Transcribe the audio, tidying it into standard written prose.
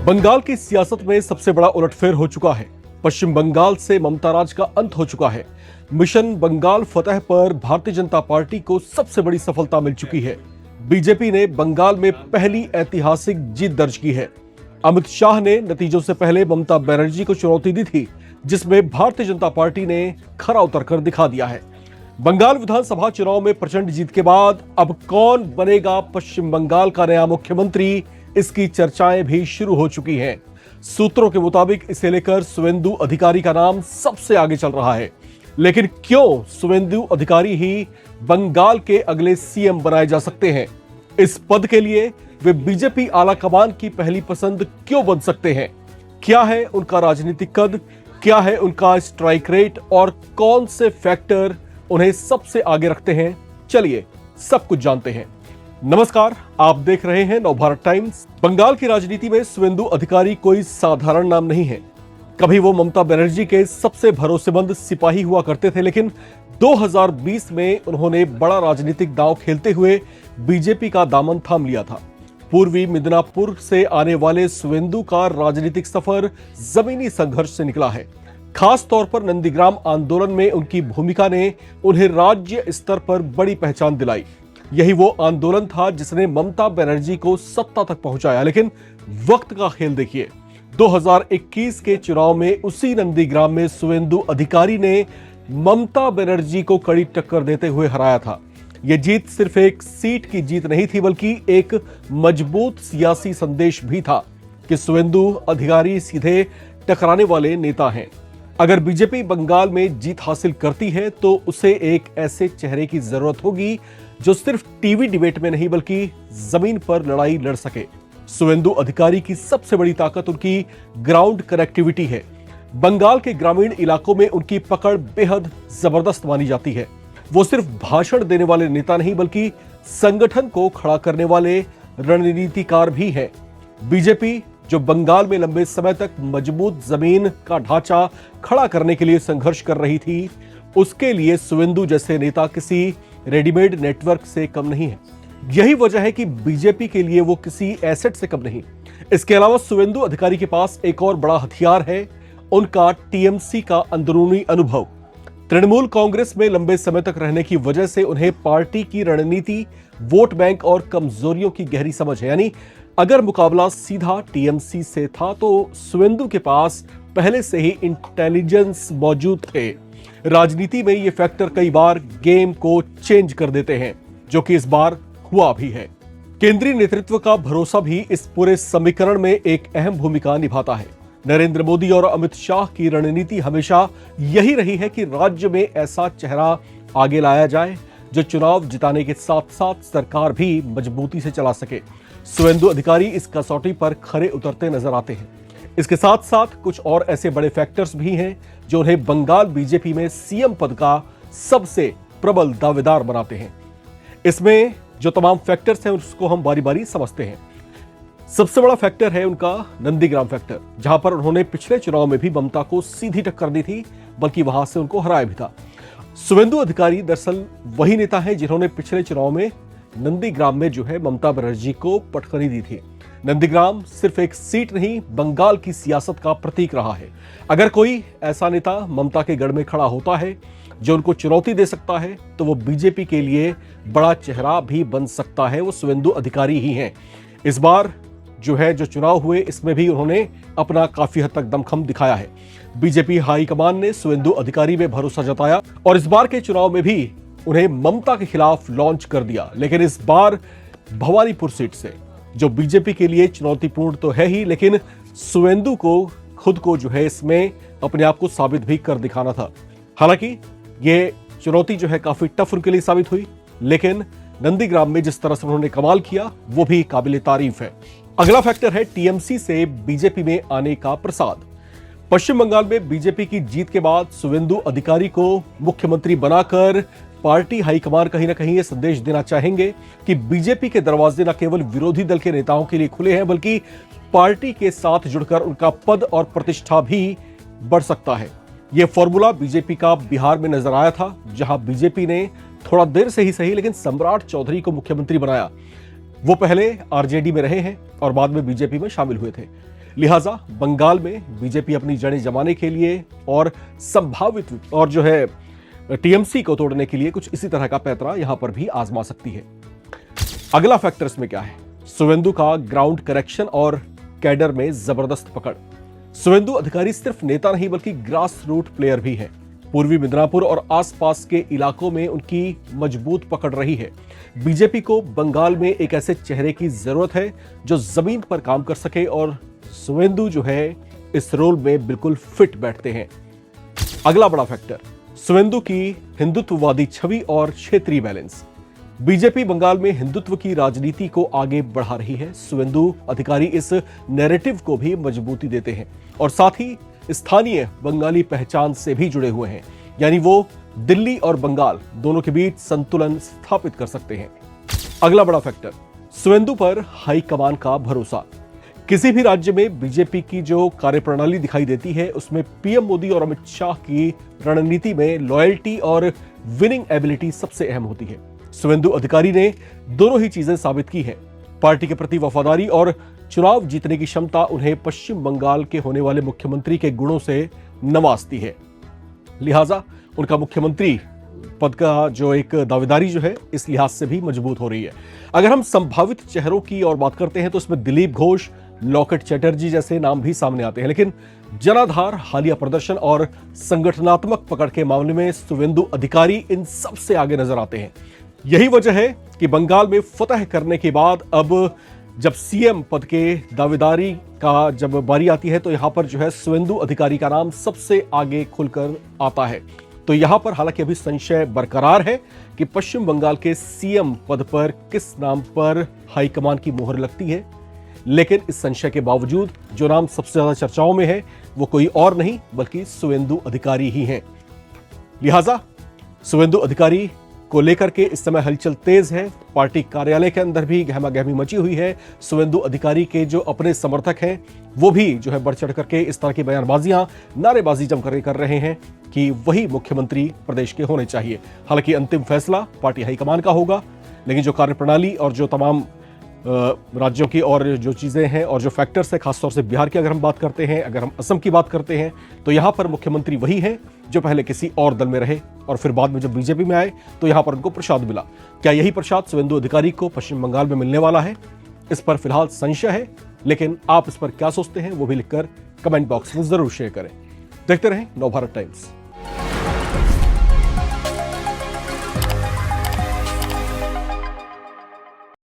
बंगाल की सियासत में सबसे बड़ा उलटफेर हो चुका है। पश्चिम बंगाल से ममता राज का अंत हो चुका है। मिशन बंगाल फतह पर भारतीय जनता पार्टी को सबसे बड़ी सफलता मिल चुकी है। बीजेपी ने बंगाल में पहली ऐतिहासिक जीत दर्ज की है। अमित शाह ने नतीजों से पहले ममता बनर्जी को चुनौती दी थी, जिसमें भारतीय जनता पार्टी ने खरा उतरकर दिखा दिया है। बंगाल विधानसभा चुनाव में प्रचंड जीत के बाद अब कौन बनेगा पश्चिम बंगाल का नया मुख्यमंत्री, इसकी चर्चाएं भी शुरू हो चुकी हैं। सूत्रों के मुताबिक इसे लेकर शुवेंदु अधिकारी का नाम सबसे आगे चल रहा है। लेकिन क्यों शुवेंदु अधिकारी ही बंगाल के अगले सीएम बनाए जा सकते हैं? इस पद के लिए वे बीजेपी आला कमान की पहली पसंद क्यों बन सकते हैं? क्या है उनका राजनीतिक कद, क्या है उनका स्ट्राइक रेट और कौन से फैक्टर उन्हें सबसे आगे रखते हैं? चलिए सब कुछ जानते हैं। नमस्कार, आप देख रहे हैं नवभारत टाइम्स। बंगाल की राजनीति में शुवेंदु अधिकारी कोई साधारण नाम नहीं है। कभी वो ममता बनर्जी के सबसे भरोसेमंद सिपाही हुआ करते थे, लेकिन 2020 में उन्होंने बड़ा राजनीतिक दांव खेलते हुए बीजेपी का दामन थाम लिया था। पूर्वी मिदनापुर से आने वाले शुवेंदु का राजनीतिक सफर जमीनी संघर्ष से निकला है। खास तौर पर नंदीग्राम आंदोलन में उनकी भूमिका ने उन्हें राज्य स्तर पर बड़ी पहचान दिलाई। यही वो आंदोलन था जिसने ममता बनर्जी को सत्ता तक पहुंचाया। लेकिन वक्त का खेल देखिए, 2021 के चुनाव में उसी नंदीग्राम में शुवेंदु अधिकारी ने ममता बनर्जी को कड़ी टक्कर देते हुए हराया था। यह जीत सिर्फ एक सीट की जीत नहीं थी, बल्कि एक मजबूत सियासी संदेश भी था कि शुवेंदु अधिकारी सीधे टकराने वाले नेता हैं। अगर बीजेपी बंगाल में जीत हासिल करती है तो उसे एक ऐसे चेहरे की जरूरत होगी जो सिर्फ टीवी डिबेट में नहीं बल्कि जमीन पर लड़ाई लड़ सके। शुवेंदु अधिकारी की सबसे बड़ी ताकत उनकी ग्राउंड कनेक्टिविटी है। बंगाल के ग्रामीण इलाकों में उनकी पकड़ बेहद जबरदस्त मानी जाती है। वो सिर्फ भाषण देने वाले नेता नहीं बल्कि संगठन को खड़ा करने वाले रणनीतिकार भी हैं। बीजेपी जो बंगाल में लंबे समय तक मजबूत जमीन का ढांचा खड़ा करने के लिए संघर्ष कर रही थी, उसके लिए शुवेंदु जैसे नेता किसी रेडीमेड नेटवर्क से कम नहीं है। यही वजह है कि बीजेपी के लिए वो किसी एसेट से कम नहीं। इसके अलावा शुवेंदु अधिकारी के पास एक और बड़ा हथियार है, उनका टीएमसी का अंदरूनी अनुभव। तृणमूल कांग्रेस में लंबे समय तक रहने की वजह से उन्हें पार्टी की रणनीति, वोट बैंक और कमजोरियों की गहरी समझ है। यानी अगर मुकाबला सीधा टीएमसी से था तो शुवेंदु के पास पहले से ही इंटेलिजेंस मौजूद थे। राजनीति में ये फैक्टर कई बार गेम को चेंज कर देते हैं, जो कि इस बार हुआ भी है। केंद्रीय नेतृत्व का भरोसा भी इस पूरे समीकरण में एक अहम भूमिका निभाता है। नरेंद्र मोदी और अमित शाह की रणनीति हमेशा यही रही है कि राज्य में ऐसा चेहरा आगे लाया जाए जो चुनाव जिताने के साथ साथ सरकार भी मजबूती से चला सके। शुवेंदु अधिकारी इस कसौटी पर खरे उतरते नजर आते हैं। इसके साथ साथ कुछ और ऐसे बड़े फैक्टर्स भी हैं जो उन्हें बंगाल बीजेपी में सीएम पद का सबसे प्रबल दावेदार बनाते हैं। इसमें जो तमाम फैक्टर्स हैं उसको हम बारी बारी समझते हैं। सबसे बड़ा फैक्टर है उनका नंदीग्राम फैक्टर, जहां पर उन्होंने पिछले चुनाव में भी ममता को सीधी टक्कर दी थी, बल्कि वहां से उनको हराया भी था। शुवेंदु अधिकारी दरअसल वही नेता है जिन्होंने पिछले चुनाव में नंदीग्राम में जो है ममता बनर्जी को पटखनी दी थी। नंदीग्राम सिर्फ एक सीट नहीं, बंगाल की सियासत का प्रतीक रहा है। अगर कोई ऐसा नेता ममता के गढ़ में खड़ा होता है जो उनको चुनौती दे सकता है, तो वो बीजेपी के लिए बड़ा चेहरा भी बन सकता है। वो शुवेंदु अधिकारी ही हैं। इस बार जो चुनाव हुए, इसमें भी उन्होंने अपना काफी हद तक दमखम दिखाया है। बीजेपी हाईकमान ने शुवेंदु अधिकारी में भरोसा जताया और इस बार के चुनाव में भी उन्हें ममता के खिलाफ लॉन्च कर दिया। लेकिन इस बार भवानीपुर सीट से, जो बीजेपी के लिए चुनौतीपूर्ण तो है ही, लेकिन शुवेंदु को खुद को इसमें अपने आप को साबित भी कर दिखाना था। हालांकि ये चुनौती काफी टफ उनके लिए साबित हुई, लेकिन नंदीग्राम में जिस तरह से उन्होंने कमाल किया वो भी काबिले तारीफ है। अगला फैक्टर है टीएमसी से बीजेपी में आने का प्रसाद। पश्चिम बंगाल में बीजेपी की जीत के बाद शुवेंदु अधिकारी को मुख्यमंत्री बनाकर पार्टी हाईकमान कहीं ना कहीं ये संदेश देना चाहेंगे कि बीजेपी के दरवाजे न केवल विरोधी दल के नेताओं के लिए खुले हैं, बल्कि पार्टी के साथ जुड़कर उनका पद और प्रतिष्ठा भी बढ़ सकता है। यह फॉर्मूला बीजेपी का बिहार में नजर आया था, जहां बीजेपी ने थोड़ा देर से ही सही लेकिन सम्राट चौधरी को मुख्यमंत्री बनाया। वो पहले आरजेडी में रहे हैं और बाद में बीजेपी में शामिल हुए थे। लिहाजा बंगाल में बीजेपी अपनी जड़ें जमाने के लिए और संभावित और जो है टीएमसी को तोड़ने के लिए कुछ इसी तरह का पैंतरा यहां पर भी आजमा सकती है। अगला फैक्टर इसमें क्या है? सुवेंदु का ग्राउंड करेक्शन और कैडर में जबरदस्त पकड़। सुवेंदु अधिकारी सिर्फ नेता नहीं बल्कि ग्रास रूट प्लेयर भी है। पूर्वी मिदनापुर और आसपास के इलाकों में उनकी मजबूत पकड़ रही है। बीजेपी को बंगाल में एक ऐसे चेहरे की जरूरत है जो जमीन पर काम कर सके और सुवेंदु जो है इस रोल में बिल्कुल फिट बैठते हैं। अगला बड़ा फैक्टर, सुवेंदु की हिंदुत्ववादी छवि और क्षेत्रीय बैलेंस। बीजेपी बंगाल में हिंदुत्व की राजनीति को आगे बढ़ा रही है। सुवेंदु अधिकारी इस नैरेटिव को भी मजबूती देते हैं और साथ ही स्थानीय बंगाली पहचान से भी जुड़े हुए हैं, यानी वो दिल्ली और बंगाल दोनों के बीच संतुलन स्थापित कर सकते हैं। अगला बड़ा फैक्टर, सुवेंदु पर हाईकमान का भरोसा। किसी भी राज्य में बीजेपी की जो कार्यप्रणाली दिखाई देती है उसमें पीएम मोदी और अमित शाह की रणनीति में लॉयल्टी और विनिंग एबिलिटी सबसे अहम होती है। सुवेंदु अधिकारी ने दोनों ही चीजें साबित की हैं। पार्टी के प्रति वफादारी और चुनाव जीतने की क्षमता उन्हें पश्चिम बंगाल के होने वाले मुख्यमंत्री के गुणों से नवाजती है। लिहाजा उनका मुख्यमंत्री पद का जो एक दावेदारी जो है इस लिहाज से भी मजबूत हो रही है। अगर हम संभावित चेहरों की और बात करते हैं तो इसमें दिलीप घोष, लॉकेट चैटर्जी जैसे नाम भी सामने आते हैं, लेकिन जनाधार, हालिया प्रदर्शन और संगठनात्मक पकड़ के मामले में सुवेंदु अधिकारी इन सबसे आगे नजर आते हैं। यही वजह है कि बंगाल में फतह करने के बाद अब जब सीएम पद के दावेदारी का जब बारी आती है तो यहां पर जो है सुवेंदु अधिकारी का नाम सबसे आगे खुलकर आता है। तो यहां पर हालांकि अभी संशय बरकरार है कि पश्चिम बंगाल के सीएम पद पर किस नाम पर हाईकमान की मोहर लगती है, लेकिन इस संशय के बावजूद जो नाम सबसे ज्यादा चर्चाओं में है वो कोई और नहीं बल्कि सुवेंदु अधिकारी ही हैं। लिहाजा सुवेंदु अधिकारी को लेकर के इस समय हलचल तेज है। पार्टी कार्यालय के अंदर भी गहमा गहमी मची हुई है। सुवेंदु अधिकारी के जो अपने समर्थक हैं वो भी जो है बढ़ चढ़ करके इस तरह की बयानबाजियां, नारेबाजी जमकर कर रहे हैं कि वही मुख्यमंत्री प्रदेश के होने चाहिए। हालांकि अंतिम फैसला पार्टी हाईकमान का होगा, लेकिन जो कार्यप्रणाली और जो तमाम राज्यों की और जो चीजें हैं और जो फैक्टर्स है, खासतौर से बिहार की अगर हम बात करते हैं, अगर हम असम की बात करते हैं, तो यहां पर मुख्यमंत्री वही हैं जो पहले किसी और दल में रहे और फिर बाद में जब बीजेपी में आए तो यहां पर उनको प्रसाद मिला। क्या यही प्रसाद सुवेंदु अधिकारी को पश्चिम बंगाल में मिलने वाला है? इस पर फिलहाल संशय है, लेकिन आप इस पर क्या सोचते हैं वो भी लिखकर कमेंट बॉक्स में जरूर शेयर करें। देखते रहें नवभारत टाइम्स।